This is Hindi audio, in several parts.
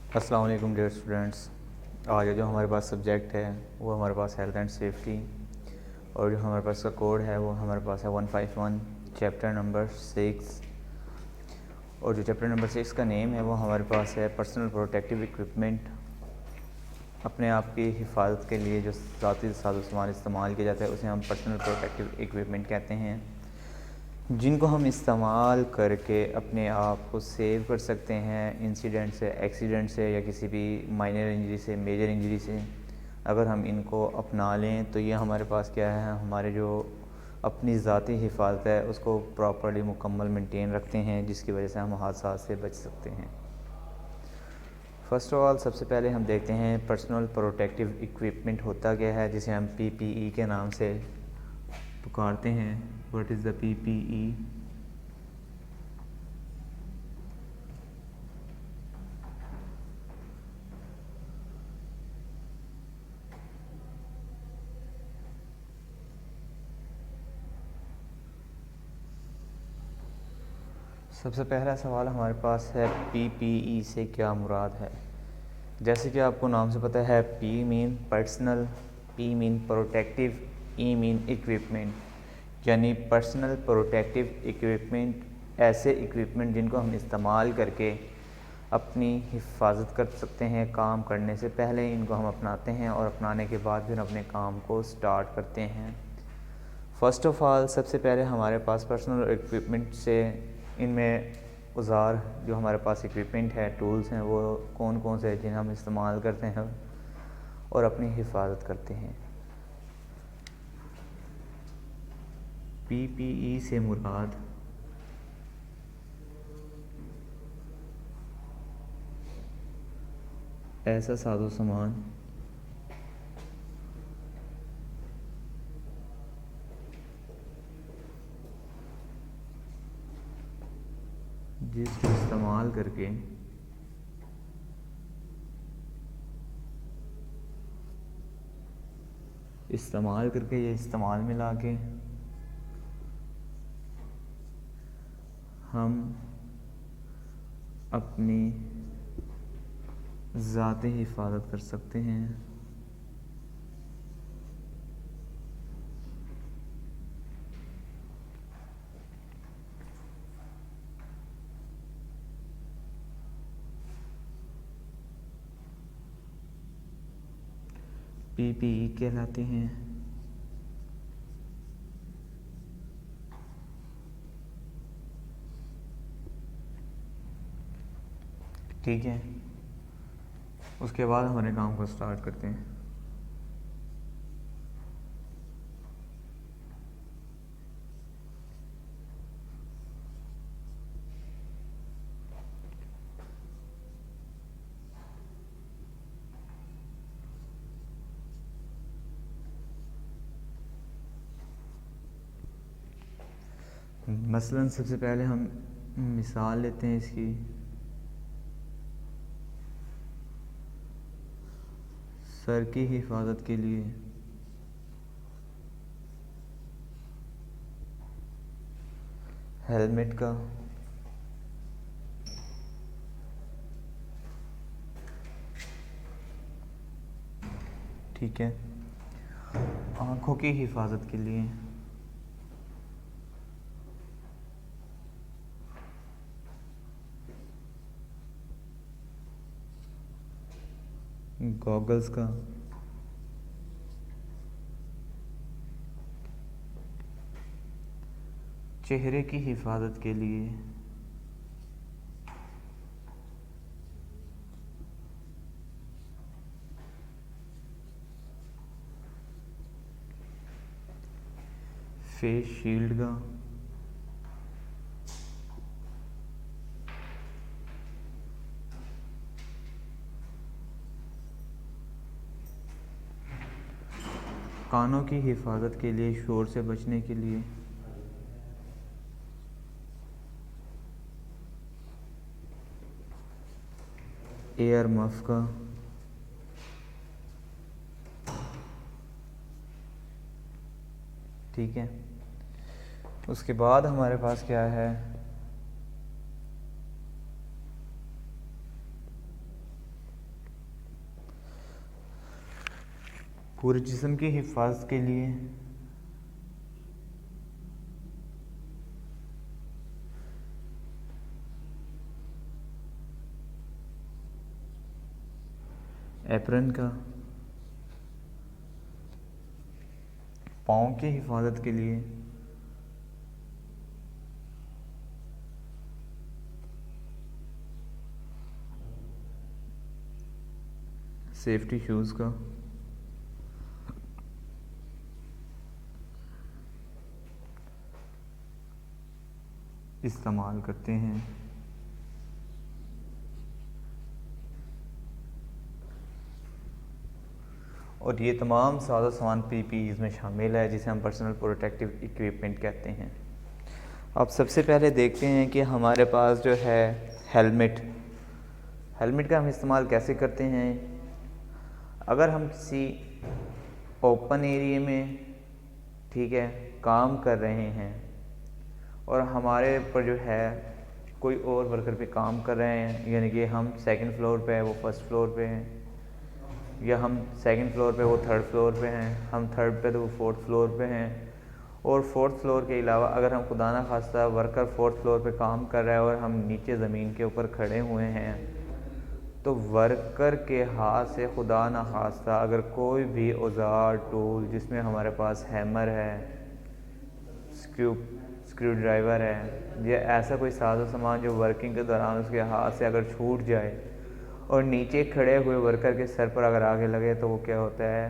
अस्सलाम वालेकुम डियर स्टूडेंट्स। आज जो हमारे पास सब्जेक्ट है वो हमारे पास हेल्थ एंड सेफ्टी, और जो हमारे पास का कोड है वो हमारे पास है 151 चैप्टर नंबर 6। और जो चैप्टर नंबर 6 का नेम है वो हमारे पास है पर्सनल प्रोटेक्टिव इक्विपमेंट। अपने आप की हिफाजत के लिए जो ज़ाती सामान इस्तेमाल किया जाता है उसे हम पर्सनल प्रोटेक्टिव इक्विपमेंट कहते हैं, जिनको हम इस्तेमाल करके अपने आप को सेव कर सकते हैं इंसिडेंट से, एक्सीडेंट से, या किसी भी माइनर इंजरी से, मेजर इंजरी से। अगर हम इनको अपना लें तो ये हमारे पास क्या है, हमारे जो अपनी ज़ाती हिफाजत है उसको प्रॉपर्ली मुकम्मल मेंटेन रखते हैं, जिसकी वजह से हम हादसा से बच सकते हैं। फ़र्स्ट ऑफ ऑल सबसे पहले हम देखते हैं पर्सनल प्रोटेक्टिव इक्विपमेंट होता क्या है, जिसे हम पीपीई के नाम से पुकारते हैं। What is the PPE? सबसे पहला सवाल हमारे पास है पीपीई से क्या मुराद है। जैसे कि आपको नाम से पता है, P mean personal, P mean protective, E mean equipment. यानी पर्सनल प्रोटेक्टिव इक्विपमेंट ऐसे इक्विपमेंट जिनको हम इस्तेमाल करके अपनी हिफाजत कर सकते हैं। काम करने से पहले इनको हम अपनाते हैं और अपनाने के बाद फिर अपने काम को स्टार्ट करते हैं। फ़र्स्ट ऑफ़ ऑल सबसे पहले हमारे पास पर्सनल इक्विपमेंट से इनमें औज़ार जो हमारे पास इक्विपमेंट है, टूल्स हैं, वो कौन कौन से हैं जिन्हें हम इस्तेमाल करते हैं और अपनी हिफाजत करते हैं। पीपीई से मुराद ऐसा साजो सामान जिसको इस्तेमाल करके या इस्तेमाल में ला के हम अपनी ज़ाती हिफाजत कर सकते हैं। पीपीई कहलाते हैं। ठीक है, उसके बाद हमारे काम को स्टार्ट करते हैं। मसलन सबसे पहले हम मिसाल लेते हैं इसकी। सर की हिफाजत के लिए हेलमेट का, ठीक है। आँखों की हिफाजत के लिए गॉगल्स का, चेहरे की हिफाजत के लिए फेस शील्ड का, कानों की हिफाजत के लिए, शोर से बचने के लिए एयर मफ का, ठीक है। उसके बाद हमारे पास क्या है, पूरे जिस्म की हिफाजत के लिए एप्रन का, पाँव की हिफाजत के लिए सेफ्टी शूज़ का, इस्तेमाल करते हैं। और ये तमाम सारा सामान पीपीईज़ में शामिल है, जिसे हम पर्सनल प्रोटेक्टिव इक्विपमेंट कहते हैं। अब सबसे पहले देखते हैं कि हमारे पास जो है हेलमेट का हम इस्तेमाल कैसे करते हैं। अगर हम किसी ओपन एरिया में, ठीक है, काम कर रहे हैं और हमारे ऊपर जो है कोई और वर्कर पे काम कर रहे हैं, यानी कि हम सेकंड फ्लोर पे है, वो फर्स्ट फ्लोर पे हैं, या हम सेकंड फ्लोर पे वो थर्ड फ्लोर पे हैं, हम थर्ड पे तो वो फोर्थ फ्लोर पे हैं, और फोर्थ फ्लोर के अलावा अगर हम खुदा ना खास्ता वर्कर फोर्थ फ्लोर पे काम कर रहा है और हम नीचे ज़मीन के ऊपर खड़े हुए हैं, तो वर्कर के हाथ से खुदा ना खास्ता अगर कोई भी औजार टूल, जिसमें हमारे पास हैमर है, स्क्रू ड्राइवर है, या ऐसा कोई साजो सामान जो वर्किंग के दौरान उसके हाथ से अगर छूट जाए और नीचे खड़े हुए वर्कर के सर पर अगर आगे लगे, तो वो क्या होता है,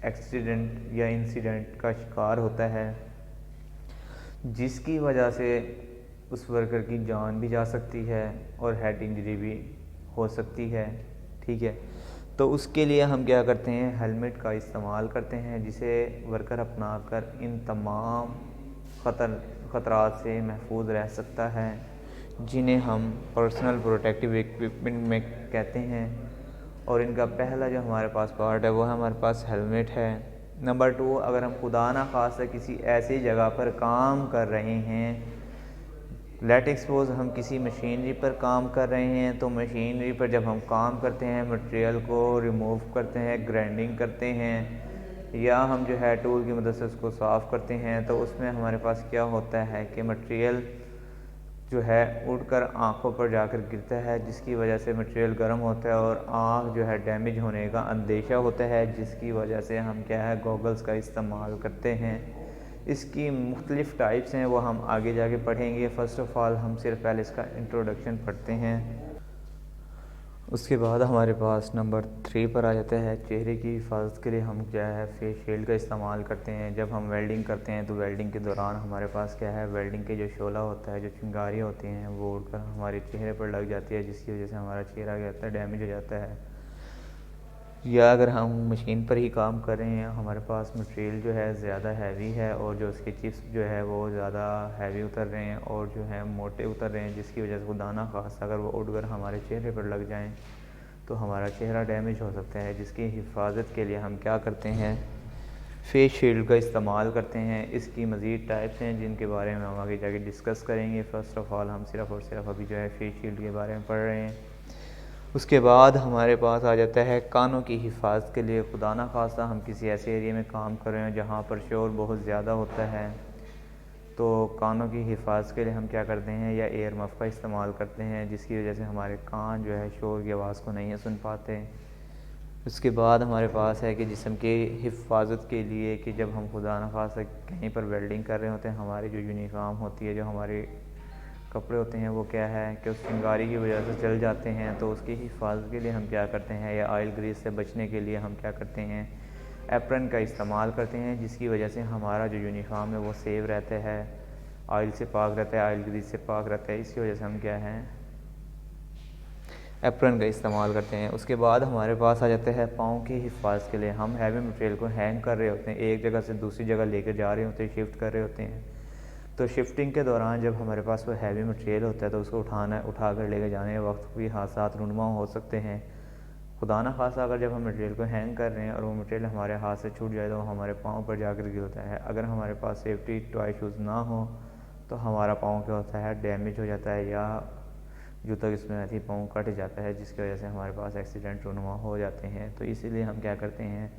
एक्सीडेंट या इंसिडेंट का शिकार होता है, जिसकी वजह से उस वर्कर की जान भी जा सकती है और हेड इंजरी भी हो सकती है। ठीक है, तो उसके लिए हम क्या करते हैं, हेलमेट का इस्तेमाल करते हैं, जिसे वर्कर अपना कर इन तमाम ख़तरात से महफूज रह सकता है, जिन्हें हम पर्सनल प्रोटेक्टिव इक्विपमेंट में कहते हैं। और इनका पहला जो हमारे पास पार्ट है वो हमारे पास हेलमेट है। नंबर 2, अगर हम खुदा ना खास्ता किसी ऐसी जगह पर काम कर रहे हैं, लेट एक्सपोज हम किसी मशीनरी पर काम कर रहे हैं, तो मशीनरी पर जब हम काम करते हैं, मटेरियल को रिमूव करते हैं, ग्राइंडिंग करते हैं, या हम जो है टूल की मदद से उसको साफ़ करते हैं, तो उसमें हमारे पास क्या होता है कि मटेरियल जो है उड़कर आँखों पर जाकर गिरता है, जिसकी वजह से मटेरियल गर्म होता है और आँख जो है डैमेज होने का अंदेशा होता है, जिसकी वजह से हम क्या है गॉगल्स का इस्तेमाल करते हैं। इसकी मुख्तलिफ़ टाइप्स हैं, वो हम आगे जाके पढ़ेंगे। फ़र्स्ट ऑफ़ ऑल हम सिर्फ पहले इसका इंट्रोडक्शन पढ़ते हैं। उसके बाद हमारे पास नंबर 3 पर आ जाता है, चेहरे की हिफाजत के लिए हम क्या है फेस शील्ड का इस्तेमाल करते हैं। जब हम वेल्डिंग करते हैं तो वेल्डिंग के दौरान हमारे पास क्या है, वेल्डिंग के जो शोला होता है, जो चिंगारियाँ होती हैं, वो उड़कर हमारे चेहरे पर लग जाती है, जिसकी वजह से हमारा चेहरा क्या होता है, डैमेज हो जाता है। या अगर हम मशीन पर ही काम कर रहे हैं, हमारे पास मटेरियल जो है ज़्यादा हैवी है और जो उसके चिप्स जो है वो ज़्यादा हैवी उतर रहे हैं और जो है मोटे उतर रहे हैं, जिसकी वजह से खुदा ना खास्ता अगर वो उड़कर हमारे चेहरे पर लग जाएं तो हमारा चेहरा डैमेज हो सकता है। जिसकी हिफाजत के लिए हम क्या करते हैं, फेस शील्ड का इस्तेमाल करते हैं। इसकी मज़ीद टाइप्स हैं जिनके बारे में हम आगे जाके डिस्कस करेंगे। फ़र्स्ट ऑफ़ ऑल हम सिर्फ और सिर्फ अभी जो है फेस शील्ड के बारे में पढ़ रहे हैं। उसके बाद हमारे पास आ जाता है कानों की हिफाजत के लिए। खुदा ना खास्ता हम किसी ऐसे एरिया में काम कर रहे हैं जहाँ पर शोर बहुत ज़्यादा होता है, तो कानों की हिफाजत के लिए हम क्या करते हैं, या एयर मफ़ का इस्तेमाल करते हैं, जिसकी वजह से हमारे कान जो है शोर की आवाज़ को नहीं सुन पाते। उसके बाद हमारे पास है कि जिस्म की हिफाजत के लिए, कि जब हम खुदा ना खास्ता कहीं पर वेल्डिंग कर रहे होते हैं, हमारी जो यूनिफॉर्म होती है, जो हमारे कपड़े होते हैं, वो क्या है कि उस चिंगारी की वजह से जल जाते हैं, तो उसकी हिफाजत के लिए हम क्या करते हैं, या ऑयल ग्रीस से बचने के लिए हम क्या करते हैं, एप्रन का इस्तेमाल करते हैं, जिसकी वजह से हमारा जो यूनिफॉर्म है वो सेव रहता है, ऑयल से पाक रहता है, ऑयल ग्रीस से पाक रहता है। इसकी वजह से हम क्या हैं, एप्रन का इस्तेमाल करते हैं। उसके बाद हमारे पास आ जाते हैं पाँव की हिफाजत के लिए। हम हैवी मटेरियल को हैंग कर रहे होते हैं, एक जगह से दूसरी जगह लेकर जा रहे होते हैं, शिफ्ट कर रहे होते हैं, तो शिफ्टिंग के दौरान जब हमारे पास वो हैवी मटेरियल होता है तो उसको उठा कर लेकर जाने वक्त भी हादसात रुनमा हो सकते हैं। खुदा ना खासा अगर जब हम मटेरियल को हैंग कर रहे हैं और वो मटेरियल हमारे हाथ से छूट जाए तो हमारे पाँव पर जाकर गिरता है। अगर हमारे पास सेफ्टी टॉय शूज़ ना हो तो हमारा पाँव क्या होता है, डैमेज हो जाता है, या जूता की इसमें थी पाँव कट जाता है, जिसकी वजह से हमारे पास एक्सीडेंट रुनमा हो जाते हैं। तो इसीलिए हम क्या करते हैं,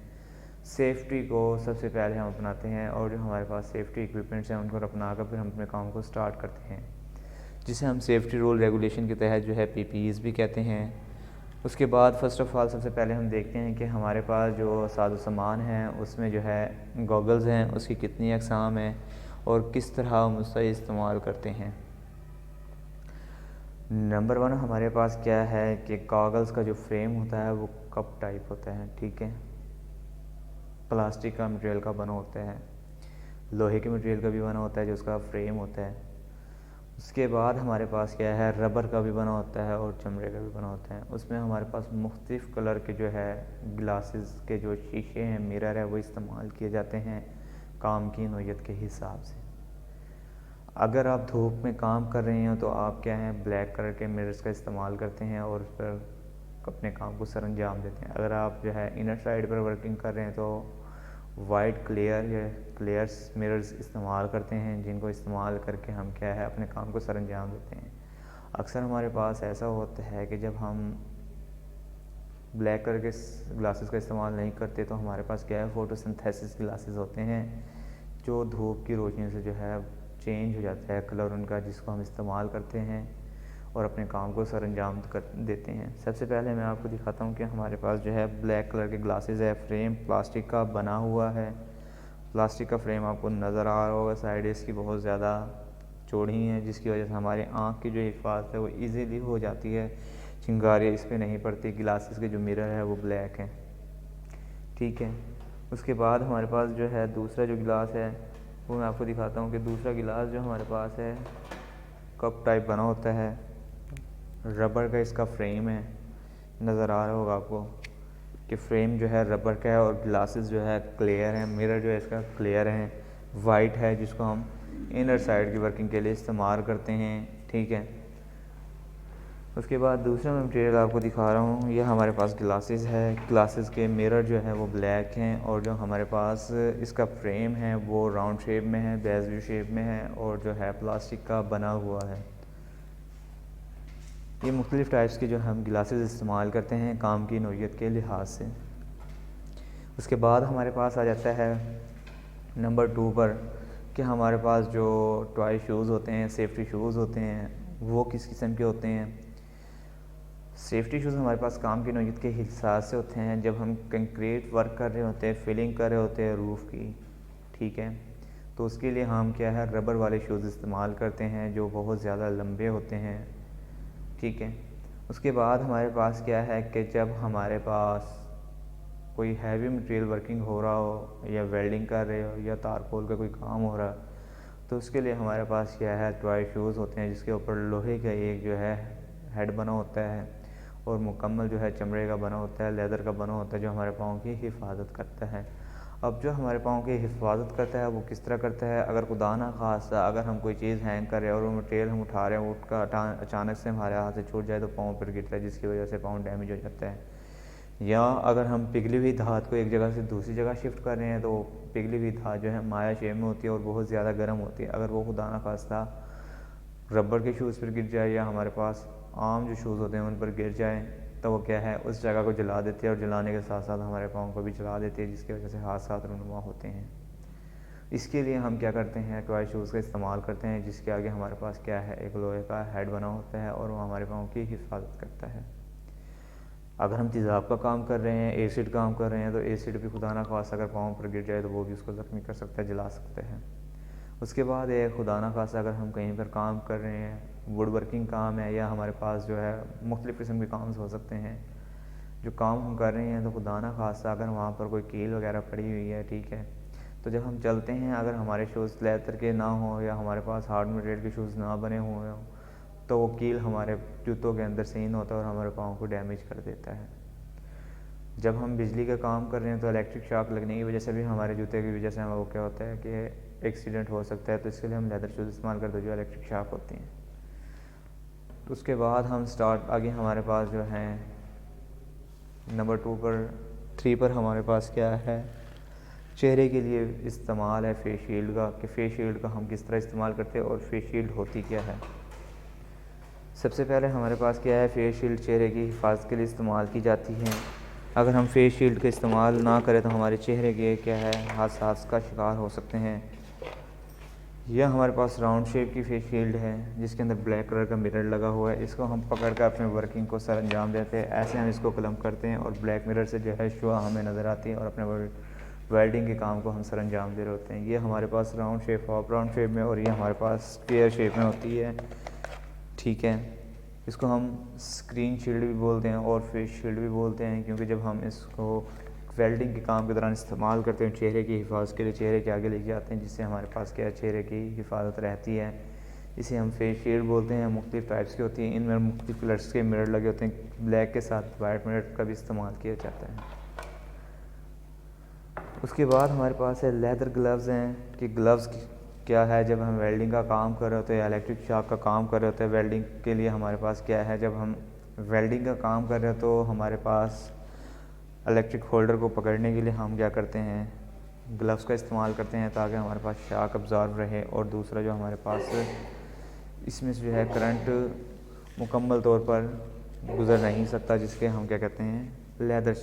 सेफ्टी को सबसे पहले हम अपनाते हैं और जो हमारे पास सेफ्टी इक्विपमेंट्स हैं उनको अपना कर फिर हम अपने काम को स्टार्ट करते हैं, जिसे हम सेफ्टी रूल रेगुलेशन के तहत जो है PPEs भी कहते हैं। उसके बाद फ़र्स्ट ऑफ़ ऑल सबसे पहले हम देखते हैं कि हमारे पास जो साजो सामान है उसमें जो है गॉगल्स हैं, उसकी कितनी अक़साम है और किस तरह हम उसका इस्तेमाल करते हैं। नंबर 1 हमारे पास क्या है कि गॉगल्स का जो फ्रेम होता है वो कप टाइप होता है, ठीक है, प्लास्टिक का मटेरियल का बना होता है, लोहे के मटेरियल का भी बना होता है जो उसका फ्रेम होता है। उसके बाद हमारे पास क्या है, रबर का भी बना होता है और चमड़े का भी बना होता है। उसमें हमारे पास मुख्तलिफ़ कलर के जो है ग्लासेस के जो शीशे हैं, मिरर है, वो इस्तेमाल किए जाते हैं काम की नौइयत के हिसाब से। अगर आप धूप में काम कर रहे हैं तो आप क्या है ब्लैक कलर के मिरर्स का इस्तेमाल करते हैं और उस पर अपने काम को सर अंजाम देते हैं। अगर आप जो है इनर साइड पर वर्किंग कर रहे हैं तो वाइट क्लियर या क्लियर्स मिरर्स इस्तेमाल करते हैं, जिनको इस्तेमाल करके हम क्या है अपने काम को सर अंजाम देते हैं। अक्सर हमारे पास ऐसा होता है कि जब हम ब्लैक कलर के ग्लासेस का इस्तेमाल नहीं करते तो हमारे पास क्या है फोटोसिंथेसिस ग्लासेस होते हैं जो धूप की रोशनी से जो है चेंज हो जाता है कलर उनका, जिसको हम इस्तेमाल करते हैं और अपने काम को सर अंजाम कर देते हैं। सबसे पहले मैं आपको दिखाता हूँ कि हमारे पास जो है ब्लैक कलर के ग्लासेस है, फ्रेम प्लास्टिक का बना हुआ है। प्लास्टिक का फ्रेम आपको नज़र आ रहा होगा, साइड इसकी बहुत ज़्यादा चौड़ी है जिसकी वजह से हमारी आँख की जो हिफाजत है वो ईज़िली हो जाती है, चिंगारियाँ इस पर नहीं पड़ती। ग्लासेस के जो मिरर है वो ब्लैक है, ठीक है। उसके बाद हमारे पास जो है दूसरा जो गिलास है वो मैं आपको दिखाता हूँ कि दूसरा गिलास जो हमारे पास है कप टाइप बना होता है, रबर का इसका फ्रेम है, नज़र आ रहा होगा आपको कि फ्रेम जो है रबर का है और ग्लासेस जो है क्लियर हैं, मिरर जो है इसका क्लियर है, वाइट है, जिसको हम इनर साइड की वर्किंग के लिए इस्तेमाल करते हैं, ठीक है। उसके बाद दूसरा मैं मटेरियल आपको दिखा रहा हूँ, ये हमारे पास ग्लासेस है। ग्लासेस के मिरर जो है वो ब्लैक हैं और जो हमारे पास इसका फ्रेम है वो राउंड शेप में है, बेज़ शेप में है और जो है प्लास्टिक का बना हुआ है। ये मुख्तलिफ़ टाइप्स के जो हम ग्लासेस इस्तेमाल करते हैं काम की नौइयत के लिहाज से। उसके बाद हमारे पास आ जाता है नंबर 2 पर कि हमारे पास जो टॉय शूज़ होते हैं, सेफ्टी शूज़ होते हैं, वो किस किस्म के होते हैं। सेफ्टी शूज़ हमारे पास काम की नौइयत के हिसाब से होते हैं जब हम कंक्रीट वर्क कर रहे होते हैं, फिलिंग कर रहे होते हैं रूफ़ की, ठीक है, तो उसके लिए हम क्या है रबर वाले शूज़ इस्तेमाल करते हैं जो बहुत ज़्यादा लंबे होते हैं, ठीक है। उसके बाद हमारे पास क्या है कि जब हमारे पास कोई हैवी मटेरियल वर्किंग हो रहा हो या वेल्डिंग कर रहे हो या तारकोल का कोई काम हो रहा तो उसके लिए हमारे पास क्या है टॉय शूज़ होते हैं जिसके ऊपर लोहे का एक जो है हेड बना होता है और मुकम्मल जो है चमड़े का बना होता है, लेदर का बना होता है, जो हमारे पाँव की हिफाजत करता है। अब जो हमारे पाँव की हिफाजत करता है वो किस तरह करता है, अगर खुदा ना खास्ता अगर हम कोई चीज़ हैंग कर रहे हैं और वो मटेरियल हम उठा रहे हैं, वो अचानक से हमारे हाथ से छूट जाए तो पाँव पर गिरता है, जिसकी वजह से पाँव डैमेज हो जाता है। या अगर हम पिघली हुई धात को एक जगह से दूसरी जगह शिफ्ट कर रहे हैं तो पिघली हुई धात जो है माया शेप में होती है और बहुत ज़्यादा गर्म होती है, अगर वो खुदा ना खास्ता रबर के शूज़ पर गिर जाए या हमारे पास आम जो शूज़ होते हैं उन पर गिर जाए तो वो क्या है उस जगह को जला देते हैं और जलाने के साथ साथ हमारे पाँव को भी जला देते हैं, जिसकी वजह से हादसात रुनुमा होते हैं। इसके लिए हम क्या करते हैं टॉय शूज़ का इस्तेमाल करते हैं जिसके आगे हमारे पास क्या है एक लोहे का हेड बना होता है और वो हमारे पाँव की हिफाजत करता है। अगर हम तेज़ाब का काम कर रहे हैं, एसिड काम कर रहे हैं तो एसिड भी खुदा ना खास्ता अगर पाँव पर गिर जाए तो वो भी उसको ज़ख्मी कर सकता है, जला सकता है। उसके बाद एक खुदा ना खास्ता अगर हम कहीं पर काम कर रहे हैं, वुड वर्किंग काम है या हमारे पास जो है मुख्तलिफ़ किस्म के काम हो सकते हैं, जो काम हम कर रहे हैं तो खुदा ना खास्ता अगर वहाँ पर कोई कील वगैरह पड़ी हुई है, ठीक है, तो जब हम चलते हैं अगर हमारे शूज़ लेदर के ना हो या हमारे पास हार्ड मटेरियल के शूज़ ना बने हुए हों तो वो कील हमारे जूतों के अंदर सीन होता है और हमारे पाँव को डैमेज कर देता है। जब हम बिजली का काम कर रहे हैं तो इलेक्ट्रिक शॉक लगने की वजह से भी हमारे जूते की वजह से हमें वो क्या होता है कि एक्सीडेंट हो सकता है, तो इसके लिए हम लेदर शूज़ इस्तेमाल करते हैं जो इलेक्ट्रिक शॉक होती हैं। तो उसके बाद हम स्टार्ट आगे हमारे पास जो है नंबर 3 पर हमारे पास क्या है चेहरे के लिए इस्तेमाल है फेस शील्ड का, कि फेस शील्ड का हम किस तरह इस्तेमाल करते हैं और फेस शील्ड होती क्या है। सबसे पहले हमारे पास क्या है फेस शील्ड चेहरे की हिफाजत के लिए इस्तेमाल की जाती है। अगर हम फेस शील्ड का इस्तेमाल ना करें तो हमारे चेहरे के क्या है हादसात का शिकार हो सकते हैं। यह हमारे पास राउंड शेप की फेस शील्ड है जिसके अंदर ब्लैक कलर का मिरर लगा हुआ है। इसको हम पकड़ कर अपने वर्किंग को सर अंजाम देते हैं। ऐसे हम इसको क्लम करते हैं और ब्लैक मिरर से जो है शुआ हमें नज़र आती है और अपने वेल्डिंग के काम को हम सर अंजाम दे रहे होते हैं। ये हमारे पास round shape of round shape में और ये हमारे पास स्क्वायर शेप में होती है। ठीक है, इसको हम स्क्रीन शील्ड भी बोलते हैं और फेस शील्ड भी बोलते हैं, क्योंकि जब हम इसको वेल्डिंग के काम के दौरान इस्तेमाल करते हैं चेहरे की हिफाजत के लिए, चेहरे के आगे लेके आते हैं जिससे हमारे पास क्या चेहरे की हिफाजत रहती है। इसे हम फेस शील्ड बोलते हैं। मुख्तलिफ टाइप्स की होती हैं, इनमें मुख्तलिफ कलर्स के मिरर लगे होते हैं। ब्लैक के साथ वाइट मिरर का भी इस्तेमाल किया जाता है। उसके बाद हमारे पास है लेदर ग्लव्स हैं कि ग्लव्स क्या है। जब हम वेल्डिंग का काम कर रहे होते हैं, इलेक्ट्रिक शॉप का काम कर रहे होते हैं, वेल्डिंग के लिए हमारे पास क्या है, जब हम वेल्डिंग का काम कर रहे हो तो हमारे पास इलेक्ट्रिक होल्डर को पकड़ने के लिए हम क्या करते हैं, ग्लव्स का इस्तेमाल करते हैं ताकि हमारे पास शॉक अब्जॉर्ब रहे। और दूसरा जो हमारे पास इसमें जो है करंट मुकम्मल तौर पर गुज़र नहीं सकता, जिसके हम क्या कहते हैं लेदर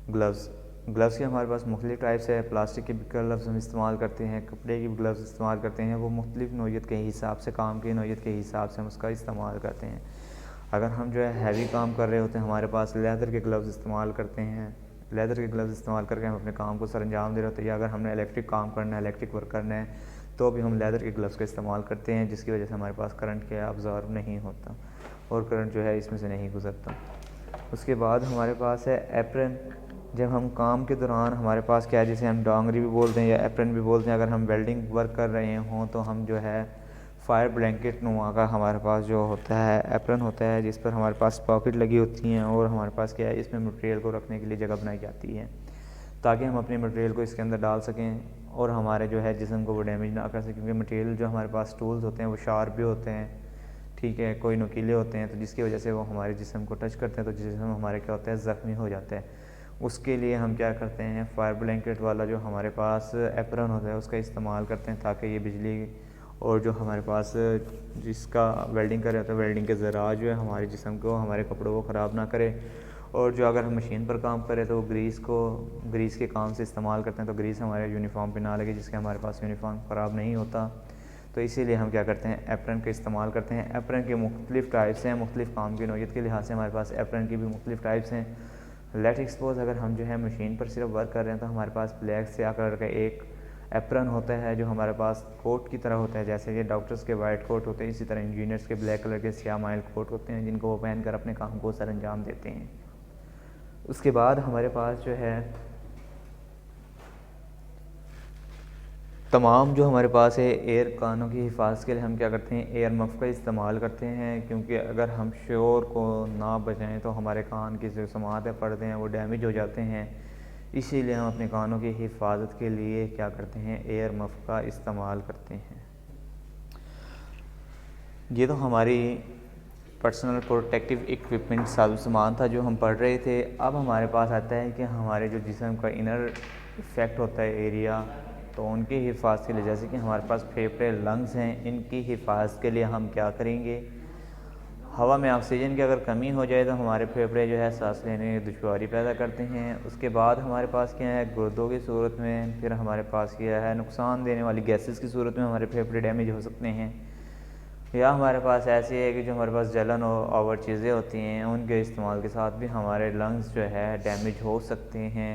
ग्लव्स। ग्लव्स के हमारे पास मुख्तलिफ टाइप्स है। प्लास्टिक के भी ग्लव्स हम इस्तेमाल करते हैं, कपड़े के भी ग्लव्स इस्तेमाल करते हैं। वो मुख्तलिफ नौइयत के हिसाब से, काम की नौइयत के हिसाब से हम उसका इस्तेमाल करते हैं। अगर हम जो है हैवी काम कर रहे होते हैं, हमारे पास लेदर के ग्लव्स इस्तेमाल करते हैं। लेदर के ग्लव्स इस्तेमाल करके हम अपने काम को सर अंजाम दे रहे होते हैं। या अगर हमने इलेक्ट्रिक काम करना है, इलेक्ट्रिक वर्क करना है, तो भी हम लेदर के ग्लव्स का इस्तेमाल करते हैं, जिसकी वजह से हमारे पास करंट के अब्जॉर्ब नहीं होता और करंट जो है इसमें से नहीं गुजरता। उसके बाद हमारे पास है एप्रन। जब हम काम के दौरान हमारे पास क्या है, जिसे हम डोंगरी भी बोलते हैं या एप्रन भी बोलते हैं, अगर हम वेल्डिंग वर्क कर रहे हों तो हम जो है फायर ब्लैंकेट नुमा का हमारे पास जो होता है एप्रन होता है, जिस पर हमारे पास पॉकेट लगी होती हैं और हमारे पास क्या है इसमें मटेरियल को रखने के लिए जगह बनाई जाती है ताकि हम अपने मटेरियल को इसके अंदर डाल सकें और हमारे जो है जिस्म को वो डैमेज ना कर सकें। क्योंकि मटेरियल जो हमारे पास टूल्स होते हैं वो शार्प भी होते हैं, ठीक है, कोई नुकीले होते हैं, तो जिसकी वजह से वो हमारे जिस्म को टच करते हैं तो जिस्म हमारे क्या होता है ज़ख्मी हो जाता है। उसके लिए हम क्या करते हैं, फायर ब्लैंकेट वाला जो हमारे पास एप्रन होता है उसका इस्तेमाल करते हैं ताकि ये बिजली और जो हमारे पास जिसका वेल्डिंग कर रहे होते हैं वेल्डिंग के ज़रा जो है हमारे जिस्म को, हमारे कपड़ों को ख़राब ना करे। और जो अगर हम मशीन पर काम करें तो ग्रीस के काम से इस्तेमाल करते हैं तो ग्रीस हमारे यूनिफॉर्म पे ना लगे, जिसके हमारे पास यूनिफॉर्म ख़राब नहीं होता। तो इसीलिए हम क्या करते हैं एप्रन का इस्तेमाल करते हैं। एप्रन के मुख्तलिफ टाइप्स हैं, मुख्तलिफ काम की नौइयत के लिहाज से हमारे पास एप्रन की भी मुख्तलिफ टाइप्स हैं। लेट एक्सपोज अगर हम जो है मशीन पर सिर्फ वर्क कर रहे हैं तो हमारे पास ब्लैक स्याह कलर का एक एप्रन होता है जो हमारे पास कोट की तरह होता है। जैसे कि डॉक्टर्स के वाइट कोट होते हैं, इसी तरह इंजीनियर्स के ब्लैक कलर के स्याह माइल कोट होते हैं जिनको वो पहन कर अपने काम को सर अंजाम देते हैं। उसके बाद हमारे पास जो है तमाम जो हमारे पास है एयर कानों की हिफाजत के लिए हम क्या करते हैं एयर मफ़ का इस्तेमाल करते हैं, क्योंकि अगर हम शोर को ना बचाएं तो हमारे कान की जो समात है पर्दे हैं वो डैमेज हो जाते हैं। इसीलिए हम अपने कानों की हिफाजत के लिए क्या करते हैं एयर मफ़ का इस्तेमाल करते हैं। ये तो हमारी पर्सनल प्रोटेक्टिव इक्विपमेंट साजो सामान था जो हम पढ़ रहे थे। अब हमारे पास आता है कि हमारे जो जिस्म का इनर इफ़ेक्ट होता है एरिया, तो उनकी हिफाजत के लिए जैसे कि हमारे पास फेफड़े लंग्स हैं, इनकी हिफाजत के लिए हम क्या करेंगे, हवा में ऑक्सीजन की अगर कमी हो जाए तो हमारे फेफड़े जो है सांस लेने में दुश्वारी पैदा करते हैं। उसके बाद हमारे पास क्या है गुर्दों की सूरत में, फिर हमारे पास क्या है नुकसान देने वाली गैसेस की सूरत में हमारे फेफड़े डैमेज हो सकते हैं। या हमारे पास ऐसी है कि जो हमारे पास जलन और चीज़ें होती हैं उनके इस्तेमाल के साथ भी हमारे लंग्स जो है डैमेज हो सकते हैं।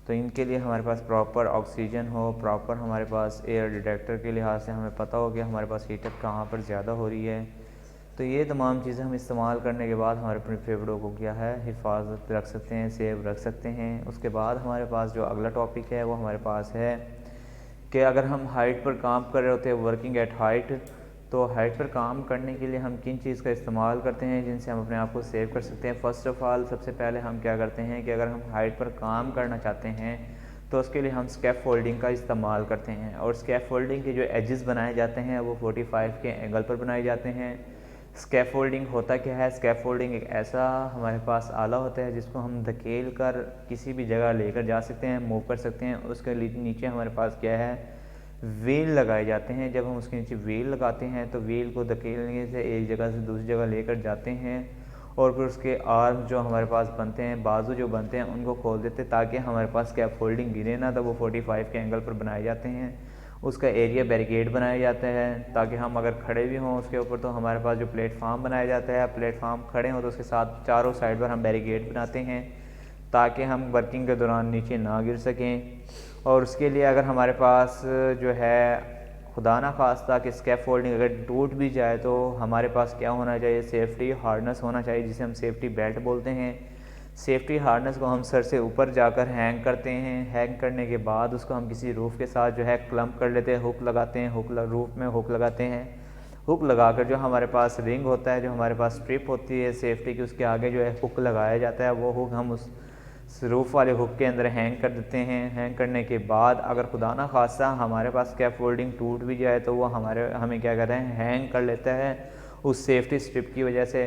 तो इनके लिए हमारे पास प्रॉपर ऑक्सीजन हो, प्रॉपर हमारे पास एयर डिटेक्टर के लिहाज से हमें पता हो कि हमारे पास हीटर कहाँ पर ज़्यादा हो रही है। तो ये तमाम चीज़ें हम इस्तेमाल करने के बाद हमारे अपने फेफड़ों को क्या है हिफाजत रख सकते हैं, सेव रख सकते हैं। उसके बाद हमारे पास जो अगला टॉपिक है वो हमारे पास है कि अगर हम हाइट पर काम कर रहे होते हैं, वर्किंग एट हाइट, तो हाइट पर काम करने के लिए हम किन चीज़ का इस्तेमाल करते हैं जिनसे हम अपने आप को सेव कर सकते हैं। फ़र्स्ट ऑफ़ ऑल सबसे पहले हम क्या करते हैं कि अगर हम हाइट पर काम करना चाहते हैं तो उसके लिए हम स्कैफ फोल्डिंग का इस्तेमाल करते हैं। और स्कैफ फोल्डिंग के जो एजेस बनाए जाते हैं वो 45 के एंगल पर बनाए जाते हैं। स्कैफ फोल्डिंग होता क्या है, स्कैफ फोल्डिंग एक ऐसा हमारे पास आला होता है जिसको हम धकेल कर किसी भी जगह लेकर जा सकते हैं, मूव कर सकते हैं। उसके नीचे हमारे पास क्या है व्हील लगाए जाते हैं। जब हम उसके नीचे व्हील लगाते हैं तो व्हील को धकेलने से एक जगह से दूसरी जगह लेकर जाते हैं और फिर उसके आर्म जो हमारे पास बनते हैं, बाजू जो बनते हैं, उनको खोल देते हैं ताकि हमारे पास स्कैप फोल्डिंग गिरे ना, तो वो 45 के एंगल पर बनाए जाते हैं। उसका एरिया बैरिकेड बनाया जाता है ताकि हम अगर खड़े भी हों उसके ऊपर तो हमारे पास जो प्लेटफार्म बनाया जाता है, प्लेटफार्म खड़े हों तो उसके साथ चारों साइड पर हम बैरिकेड बनाते हैं ताकि हम वर्किंग के दौरान नीचे ना गिर सकें। और उसके लिए अगर हमारे पास जो है खुदा ना खास्ता कि स्कैप फोल्डिंग अगर टूट भी जाए तो हमारे पास क्या होना चाहिए, सेफ्टी हार्नेस होना चाहिए जिसे हम सेफ्टी बेल्ट बोलते हैं। सेफ्टी हार्नेस को हम सर से ऊपर जाकर हैंग करते हैं। हैंग करने के बाद उसको हम किसी रूफ़ के साथ जो है क्लम्प कर लेते हैं, हुक लगाते हैं, रूफ़ में हुक लगाते हैं। हुक लगाकर जो हमारे पास रिंग होता है, जो हमारे पास स्ट्रिप होती है सेफ्टी की, उसके आगे जो है हुक लगाया जाता है। वो हुक हम उस रूफ़ वाले हुक के अंदर हैंग कर देते हैं। हैंग करने के बाद अगर खुदा ना खास्ता हमारे पास स्कैप फोल्डिंग टूट भी जाए तो वो हमें क्या कहते हैं, हैंग कर लेता है उस सेफ्टी स्ट्रिप की वजह से।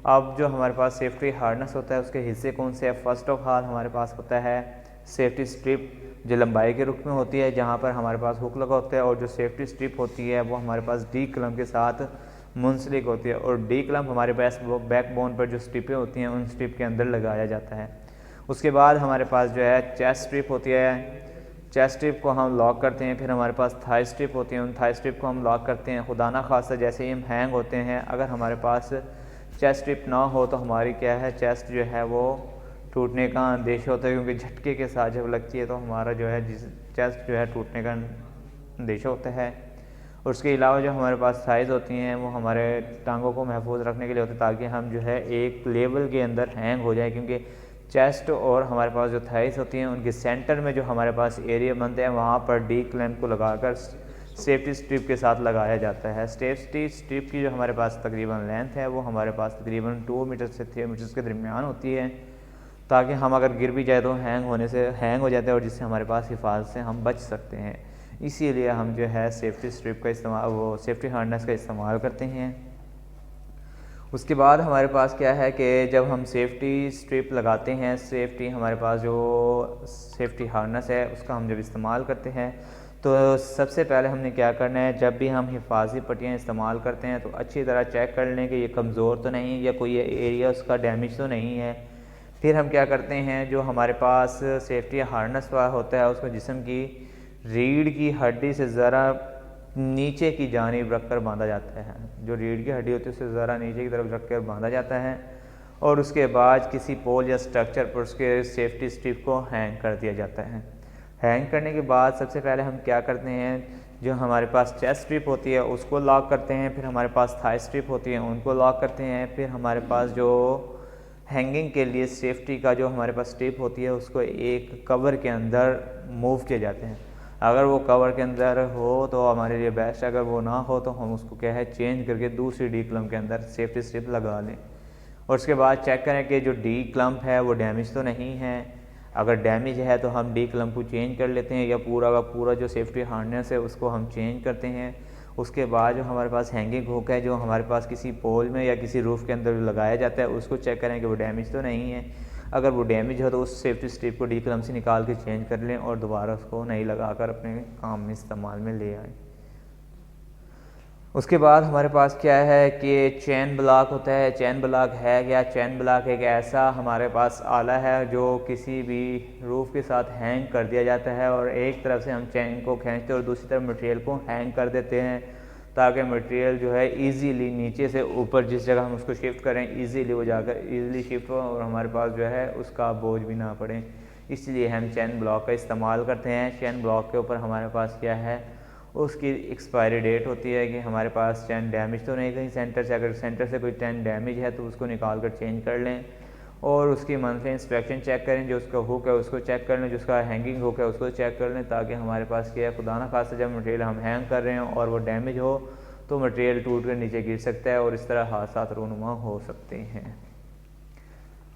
अब जो हमारे पास सेफ्टी हार्नेस होता है उसके हिस्से कौन से हैं? फर्स्ट ऑफ ऑल हमारे पास होता है सेफ्टी स्ट्रिप जो लंबाई के रुख में होती है, जहाँ पर हमारे पास हुक लगा होता है, और जो सेफ्टी स्ट्रिप होती है वो हमारे पास डी क्लम्प के साथ मुंसलिक होती है। और डी क्लम्प हमारे पास बैकबोन पर जो स्ट्रिपें होती हैं उन स्ट्रिप के अंदर लगाया जाता है। उसके बाद हमारे पास जो है चेस्ट स्ट्रिप होती है। चेस्ट स्ट्रिप को हम लॉक करते हैं। फिर हमारे पास थाई स्ट्रिप होती है, उन थाई स्ट्रिप को हम लॉक करते हैं। खुदा ना खास्ता जैसे ही हम हैंग होते हैं, अगर हमारे पास चेस्ट स्ट्रिप ना हो तो हमारी क्या है, चेस्ट जो है वो टूटने का अंदेशा होता है, क्योंकि झटके के साथ जब लगती है तो हमारा जो है चेस्ट जो है टूटने का अंदेशा होता है। और उसके अलावा जो हमारे पास साइज़ होती हैं वो हमारे टांगों को महफूज रखने के लिए होते हैं ताकि हम जो है एक लेवल के अंदर हैंग हो जाए, क्योंकि चेस्ट और हमारे पास जो थाइस होती हैं उनके सेंटर में जो हमारे पास एरिया बनते हैं वहाँ पर डी क्लैंप को लगाकर सेफ्टी स्ट्रिप के साथ लगाया जाता है। सेफ्टी स्ट्रिप की जो हमारे पास तकरीबन लेंथ है वो हमारे पास तकरीबन 2 मीटर से 3 मीटर के दरमियान होती है, ताकि हम अगर गिर भी जाए तो हैंग हो जाते हैं और जिससे हमारे पास हिफाजत से हम बच सकते हैं। इसीलिए हम जो है सेफ्टी स्ट्रिप का इस्तेमाल, वो सेफ्टी हार्नेस का इस्तेमाल करते हैं। उसके बाद हमारे पास क्या है कि जब हम सेफ्टी स्ट्रिप लगाते हैं, सेफ्टी हमारे पास जो सेफ्टी हार्नेस है उसका हम जब इस्तेमाल करते हैं तो सबसे पहले हमने क्या करना है, जब भी हम हिफाजती पट्टियाँ इस्तेमाल करते हैं तो अच्छी तरह चेक कर लें कि ये कमज़ोर तो नहीं या कोई एरिया उसका डैमेज तो नहीं है। फिर हम क्या करते हैं, जो हमारे पास सेफ्टी हार्नेस होता है उसको जिस्म की रीढ़ की हड्डी से ज़रा नीचे की जानिब रखकर बांधा जाता है। जो रीढ़ की हड्डी होती है उससे ज़रा नीचे की तरफ रखकर बांधा जाता है और उसके बाद किसी पोल या स्ट्रक्चर पर उसके सेफ्टी स्ट्रिप को हैंग कर दिया जाता है। हैंग करने के बाद सबसे पहले हम क्या करते हैं, जो हमारे पास चेस्ट स्ट्रिप होती है उसको लॉक करते हैं। फिर हमारे पास थाई स्ट्रिप होती है उनको लॉक करते हैं। फिर हमारे पास जो हैंगिंग के लिए सेफ्टी का जो हमारे पास स्ट्रिप होती है उसको एक कवर के अंदर मूव किए जाते हैं। अगर वो कवर के अंदर हो तो हमारे लिए बेस्ट, अगर वो ना हो तो हम उसको क्या है चेंज करके दूसरी डी क्लम्प के अंदर सेफ्टी स्ट्रिप लगा लें। और उसके बाद चेक करें कि जो डी क्लम्प है वो डैमेज तो नहीं है। अगर डैमेज है तो हम डी क्लम्प को चेंज कर लेते हैं या पूरा का पूरा जो सेफ्टी हार्नेस है उसको हम चेंज करते हैं। उसके बाद जो हमारे पास हैंगिंग हुक है जो हमारे पास किसी पोल में या किसी रूफ़ के अंदर लगाया जाता है उसको चेक करें कि वो डैमेज तो नहीं है। अगर वो डैमेज हो तो उस सेफ्टी स्ट्रिप को डी क्लम्प से निकाल के चेंज कर लें और दोबारा उसको नई लगाकर अपने काम में इस्तेमाल में ले आएँ। उसके बाद हमारे पास क्या है कि चेन ब्लॉक होता है। चेन ब्लॉक है क्या? चेन ब्लॉक एक ऐसा हमारे पास आला है जो किसी भी रूफ़ के साथ हैंग कर दिया जाता है और एक तरफ से हम चेन को खींचते हैं और दूसरी तरफ मटेरियल को हैंग कर देते हैं ताकि मटेरियल जो है इजीली नीचे से ऊपर जिस जगह हम उसको शिफ्ट करें इजीली वो जाकर इजीली शिफ्ट हो और हमारे पास जो है उसका बोझ भी ना पड़े। इसलिए हम चेन ब्लॉक का इस्तेमाल करते हैं। चेन ब्लॉक के ऊपर हमारे पास क्या है, उसकी एक्सपायरी डेट होती है कि हमारे पास चेन डैमेज तो नहीं कहीं सेंटर से, अगर सेंटर से कोई चेन डैमेज है तो उसको निकाल कर चेंज कर लें और उसकी मंथली इंस्पेक्शन चेक करें। जो उसका हुक है उसको चेक कर लें, जो उसका हैंगिंग हुक है उसको चेक कर लें ताकि हमारे पास क्या है, खुदा ना खास्ता जब मटेरियल हम हैंग कर रहे हैं और वो डैमेज हो तो मटेरियल टूट कर नीचे गिर सकता है और इस तरह हादसा रूनुमा हो सकते हैं।